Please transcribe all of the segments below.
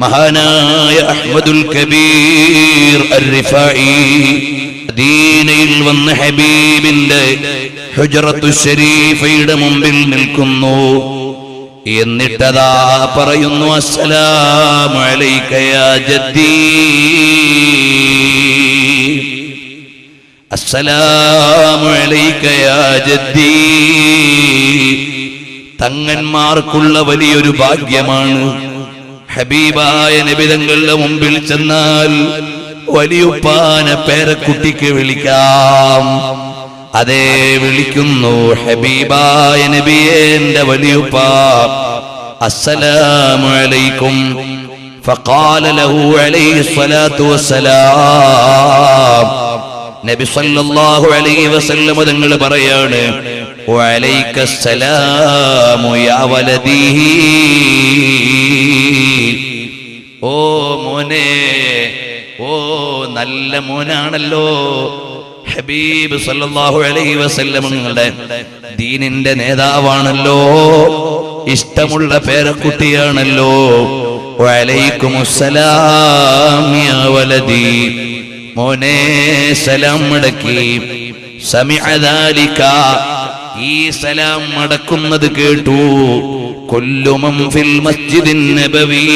മഹാനായ അഹ്മദുൽ കബീർ അർ-റിഫാഇ മദീനയിൽ വന്ന ഹബീബിന്റെ ഹുജ്റത്തു ശരീഫയുടെ മുമ്പിൽ നിൽക്കുന്നു. എന്നിട്ടതാ പറയുന്നു, അസ്സലാമു അലൈക യാ ജദ്ദീ, അസ്സലാമു അലൈക യാ ജദ്ദീ. തങ്ങന്മാർക്കുള്ള വലിയൊരു ഭാഗ്യമാണ് ഹബീബായ നബി തങ്ങളുടെ മുമ്പിൽ ചെന്നാൽ വലിയുപ്പാനെ പേരക്കുട്ടിക്ക് വിളിക്കാം. അതേ വിളിക്കുന്നു, ഹബീബായ നബിയേ എന്റെ വലിയുപ്പ, അസ്സലാമു അലൈക്കും. ഫഖാല ലഹു അലൈഹി സ്വലാത്തു വസ്സലാം, നബി സല്ലല്ലാഹു അലൈഹി വസല്ലം തങ്ങൾ പറയാണ്, വഅലൈക്കസ്സലാമു യാ വലദീ. ഓ മോനെ, ഓ നല്ല മോനാണല്ലോ. ഹബീബ് സല്ലല്ലാഹു അലൈഹി വസല്ലം തങ്ങളുടെ ദീനിന്റെ നേതാവാണല്ലോ, ഇഷ്ടമുള്ള പേരക്കുട്ടിയാണല്ലോ. വഅലൈക്കുമുസ്സലാം യാ വലദീ, മോനെ സലാം മടക്കി. സമിഅ ദാലിക, ഈ സലാം മടക്കുന്നത് കേട്ടു കുല്ലു മൻ ഫിൽ മസ്ജിദിൻ നബവി.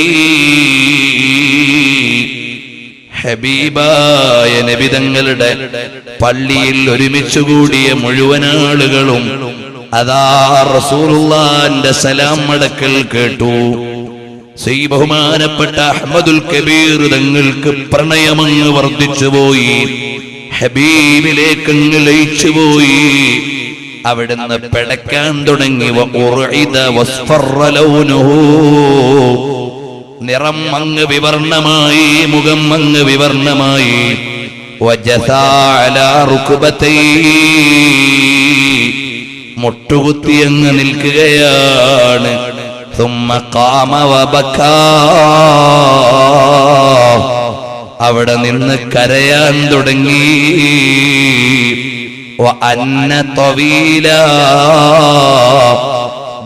ഹബീബായ നബി തങ്ങളുടെ പള്ളിയിൽ ഒരുമിച്ച് കൂടിയ മുഴുവൻ ആളുകളും അതാ റസൂലുള്ളാഹിന്റെ സലാം മടക്കൽ കേട്ടു. ബഹുമാനപ്പെട്ട അഹ്മദുൽ കബീർ തങ്ങൾക്ക് പ്രണയമങ്ങ് വർദ്ധിച്ചുപോയി, ഹബീബിലേക്കങ്ങ് ലയിച്ചുപോയി. അവിടുന്ന് പിടയ്ക്കാൻ തുടങ്ങി. നിറം അങ്ങ് വിവർണമായി, മുഖം അങ്ങ് വിവർണമായി. മുട്ടുകുത്തി അങ്ങ് നിൽക്കുകയാണ്. അവിടെ നിന്ന് കരയാൻ തുടങ്ങി.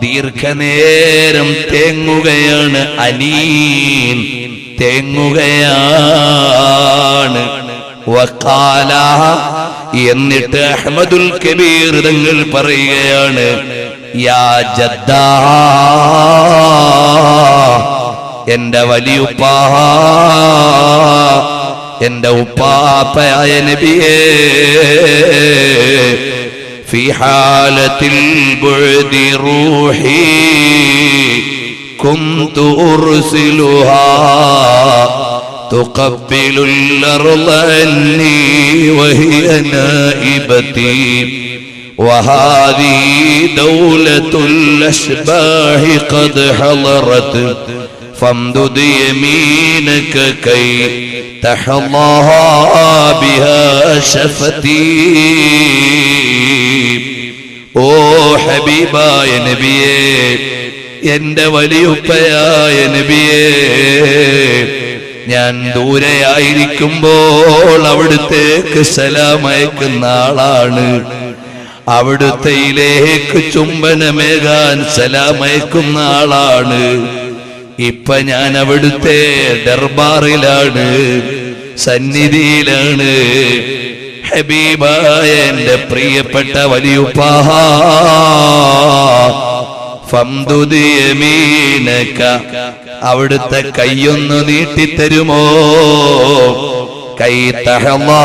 ദീർഘനേരം തേങ്ങുകയാണ്. അനീൻ തേങ്ങുകയാണ്. വഖാല, എന്നിട്ട് അഹ്മദുൽ കബീർ തങ്ങൾ പറയുകയാണ്, യാ ജദ്ദാ, എന്റെ വലിയുപ്പാ, എന്റെ ഉപ്പാപ്പയായ നബിയേ, ഫീ ഹാലത്തിൽ ബുഅദി റൂഹി കുന്തു ഉർസിലുഹാ തുഖബ്ബിലുൽ അർള അന്നി വഹിയ നായിബതി وهذه دولة الأشباح قد حضرت فامدد يمينك كي تحظى بها شفتي. ഓ ഹബീബായ നബിയേ, എന്റെ വലിയുപ്പയായ നബിയേ, ഞാൻ ദൂരെയായിരിക്കുമ്പോൾ അവിടുത്തേക്ക് സലാം അയക്കുന്ന ആളാണ്. അവിടുത്തേക്ക് ചുംബനമേകാൻ സലാമയക്കുന്ന ആളാണ്. ഇപ്പൊ ഞാൻ അവിടുത്തെ ദർബാറിലാണ്, സന്നിധിയിലാണ്. ഹബീബായ എന്റെ പ്രിയപ്പെട്ട വലിയുപ്പാ, ഫംദുദ് യമീനക, അവിടുത്തെ കൈയൊന്നു നീട്ടിത്തരുമോ? കൈ തഹല്ലാ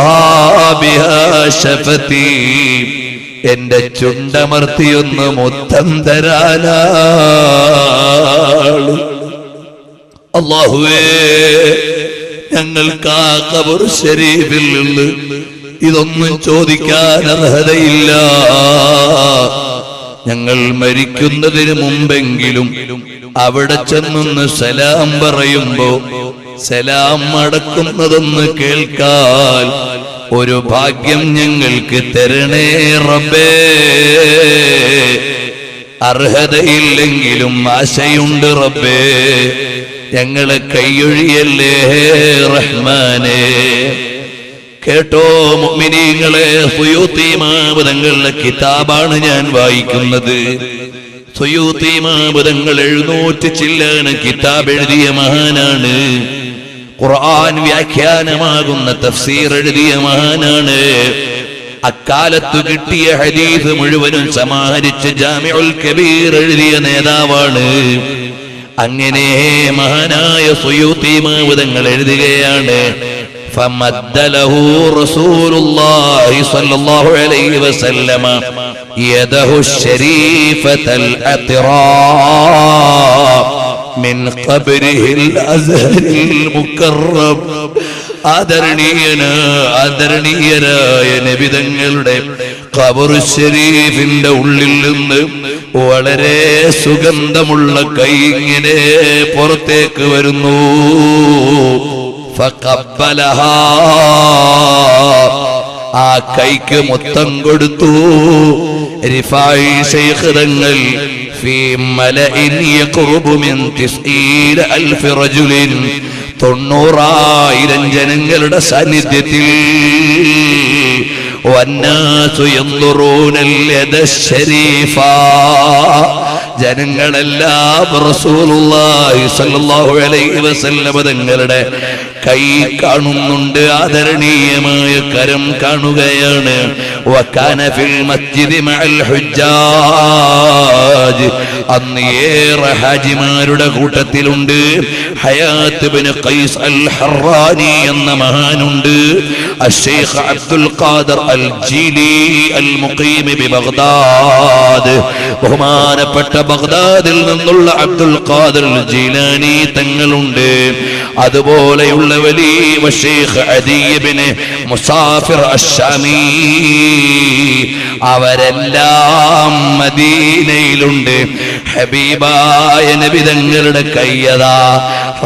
ബിഹാ ശഫതി, എന്റെ ചുണ്ടമർത്തിയൊന്ന് മുത്തം തരാനാണ്. അല്ലാഹുവേ, ഞങ്ങൾക്ക് ആ ഖബർ ശരീഫിൽ നിന്ന് ഇതൊന്നും ചോദിക്കാൻ അർഹതയില്ല. ഞങ്ങൾ മരിക്കുന്നതിന് മുമ്പെങ്കിലും അവിടെ ചെന്നൊന്ന് സലാം പറയുമ്പോ സലാം അടക്കുന്നതൊന്ന് കേൾക്കാൻ ഒരു ഭാഗ്യം ഞങ്ങൾക്ക് തരണേ റബ്ബേ. അർഹതയില്ലെങ്കിലും ആശയുണ്ട് റബ്ബേ, ഞങ്ങളെ കൈയൊഴിയല്ലേ റഹ്മാനേ. കേട്ടോ മുഅ്മിനീങ്ങളെ, സുയൂത്തി ഇമാം തങ്ങളുടെ കിതാബാണ് ഞാൻ വായിക്കുന്നത്. സുയൂത്തി ഇമാമുതങ്ങൾ 700 ചില്ലാണ് കിതാബ് എഴുതിയ മഹാനാണ്. ഖുർആൻ വ്യാഖ്യാനമാകുന്ന തഫ്സീർ എഴുതിയ മഹാനാണ്. അക്കാലത്ത് കിട്ടിയ ഹദീസ് മുഴുവനും സമാഹരിച്ച് ജാമിഉൽ കബീർ എഴുതിയ നേതാവാണ്. അങ്ങനെ മഹാനായ സുയൂത്തി ഇമാമുതങ്ങൾ എഴുതുകയാണ്, فمد له رسول الله صلى الله عليه وسلم يده الشريفة العطراء من قبره الأزهر المكرم. ആദരണീയനായ നബി തങ്ങളുടെ ഖബർ ശരീഫിന്റെ ഉള്ളിൽ നിന്ന് വളരെ സുഗന്ധമുള്ള കൈ ഇങ്ങനെ പുറത്തേക്ക് വരുന്നു. ഫഖബ്ബലഹാ, ആ കൈക്ക് മുത്തം കൊടുത്തു. റിഫായി ശൈഖ് തങ്ങൾ ഫീ മലഇൻ യഖറുബു മിൻ 90,000 റജുലിൻ, 90,000 ജനങ്ങളുടെ സാന്നിധ്യത്തിൽ വന്നാസു യൻദുറൂന യദ ശരീഫ, ജനങ്ങളെല്ലാം റസൂലുള്ളാഹി സ്വല്ലല്ലാഹു അലൈഹി വസല്ലം തങ്ങളുടെ കൈ കാണുന്നുണ്ട്, ആദരണീയമായ കരം കാണുകയാണ്. വകാന ഫിൽ മസ്ജിദി മഅൽ ഹുജ്ജാജ്, അന്ന് ഏറെ ഹാജിമാരുടെ കൂട്ടത്തിലുണ്ട്. ഹയാത്ത് ഇബ്നു ഖൈസ് അൽ ഹറാനി എന്ന മഹാനുണ്ട്. അശ്ശൈഖ് അബ്ദുൽ ഖാദിർ അൽ ജീലി അൽ മുഖീം ബി ബഗ്ദാദ്, ബഹുമാനപ്പെട്ട ബഗ്ദാദിൽ നിന്നുള്ള അബ്ദുൽ ഖാദിർ ജീലാനി തങ്ങളുണ്ട്. അതുപോലെയുള്ള വലിയ ശൈഖ് അദി ഇബ്നു മുസാഫിർ അശ്ശാമി, അവരെല്ലാം മദീനയിലുണ്ട്. ഹബീബായ നബി തങ്ങളുടെ കയ്യതാ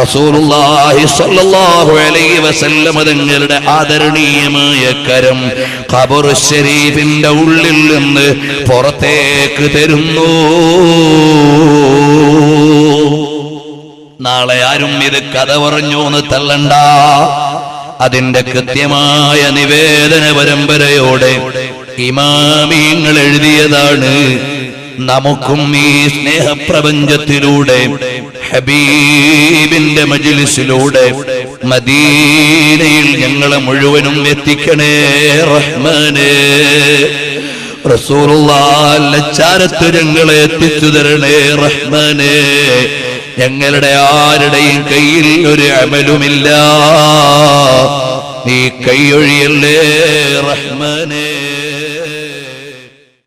റസൂലുള്ളാഹി സ്വല്ലല്ലാഹു അലൈഹി വസല്ലം തങ്ങളുടെ ആദരണീയമായ കരം ഖബർ ശരീഫിന്റെ ഉള്ളിൽ നിന്ന് പുറത്തേക്ക് തരുന്നു. നാളെ ആരും ഇത് കഥ പറഞ്ഞു എന്ന് തള്ളണ്ട. അതിന്റെ കൃത്യമായ നിവേദന പരമ്പരയോടെ ഇമാമിയങ്ങൾ എഴുതിയതാണ്. നമുക്കും ഈ സ്നേഹപ്രപഞ്ചത്തിലൂടെ ഹബീബിന്റെ മജ്ലിസിലൂടെ മദീനയിൽ ഞങ്ങളെ മുഴുവനും എത്തിക്കണേ റഹ്മാനേ. റസൂലുള്ളാഹിന്റെ ചാരത്ത് ഞങ്ങളെ എത്തിച്ചു തരണേ റഹ്മാനേ. ഞങ്ങളുടെ ആരുടെയും കയ്യിൽ ഒരു അമലുമില്ല, നീ കൈയൊഴിയല്ലേ റഹ്മാനേ.